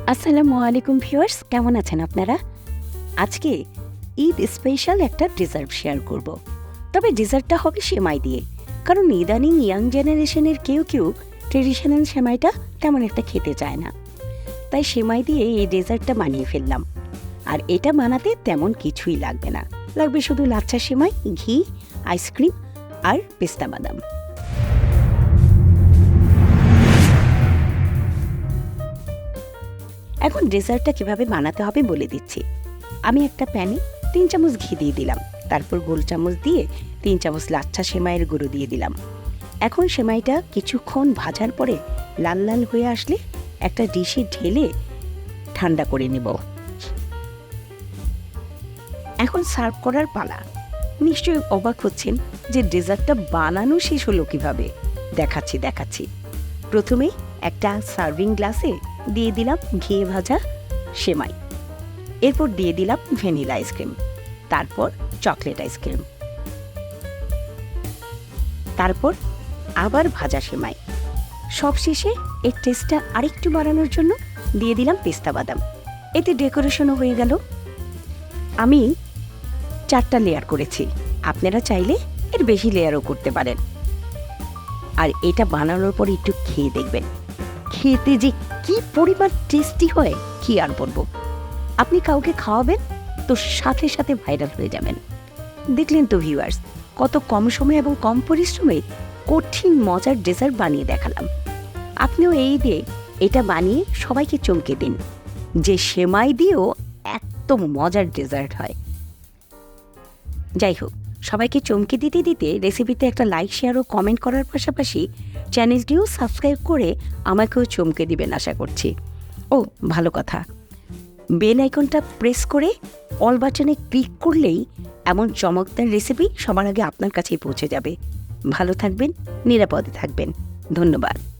আসসালামু আলাইকুম ভিউয়ার্স, কেমন আছেন আপনারা? আজকে ঈদ স্পেশাল একটা ডেজার্ট শেয়ার করব। তবে ডেজার্টটা হবে সেমাই দিয়ে, কারণ ইদানিং ইয়াং জেনারেশনের কেউ কেউ ট্রেডিশনাল সেমাইটা তেমন একটা খেতে চায় না। তাই সেমাই দিয়ে এই ডেজার্টটা বানিয়ে ফেললাম। আর এটা বানাতে তেমন কিছুই লাগবে না, লাগবে শুধু লাচ্ছা সেমাই, ঘি, আইসক্রিম আর পেস্তা বাদাম। এখন ডেজার্টটা কিভাবে বানাতে হবে বলে দিচ্ছি। আমি একটা প্যানে 3 চামচ ঘি দিয়ে দিলাম, তারপর গোল চামচ দিয়ে 3 চামচ লাচ্ছা সেমাইয়ের গুঁড়ো দিয়ে দিলাম। এখন সেমাইটা কিছুক্ষণ ভাজার পরে লাল লাল হয়ে আসলে একটা ডিশে ঢেলে ঠান্ডা করে নেব। এখন সার্ভ করার পালা। নিশ্চয়ই অবাক হচ্ছেন যে ডেজার্টটা বানানো শেষ হলো কিভাবে। দেখাচ্ছি। প্রথমে একটা সার্ভিং গ্লাসে দিয়ে দিলাম ঘি ভাজা সেমাই, এরপর দিয়ে দিলাম ভ্যানিলা আইসক্রিম, তারপর চকলেট আইসক্রিম, তারপর আবার ভাজা সেমাই। সবশেষে এর টেস্টটা আরেকটু বাড়ানোর জন্য দিয়ে দিলাম পেস্তা বাদাম। এতে ডেকোরেশনও হয়ে গেল। আমি 4টা লেয়ার করেছি, আপনারা চাইলে এর বেশি লেয়ারও করতে পারেন। আর এটা বানানোর পর একটু খেয়ে দেখবেন, খেতে যে কি পরিমাণ টেস্টি হয় কি আর বলবো। আপনি কাউকে খাওয়াবেন তো সাথে সাথে ভাইরাল হয়ে যাবেন। দেখলেন তো ভিউয়ার্স, কত কম সময় এবং কম পরিশ্রমে কঠিন মজার ডেজার্ট বানিয়ে দেখালাম। আপনিও এই দিয়ে এটা বানিয়ে সবাইকে চমকে দিন যে সেমাই দিয়েও এত মজার ডেজার্ট হয়। যাই হোক, সবাইকে চমকে দিতে দিতে রেসিপিতে একটা লাইক, শেয়ার ও কমেন্ট করার পাশাপাশি চ্যানেলটিও সাবস্ক্রাইব করে আমাকেও চমকে দিবেন আশা করছি। ও ভালো কথা, বেল আইকনটা প্রেস করে অল বাটনে ক্লিক করলেই এমন চমকদার রেসিপি সবার আগে আপনার কাছেই পৌঁছে যাবে। ভালো থাকবেন, নিরাপদে থাকবেন। ধন্যবাদ।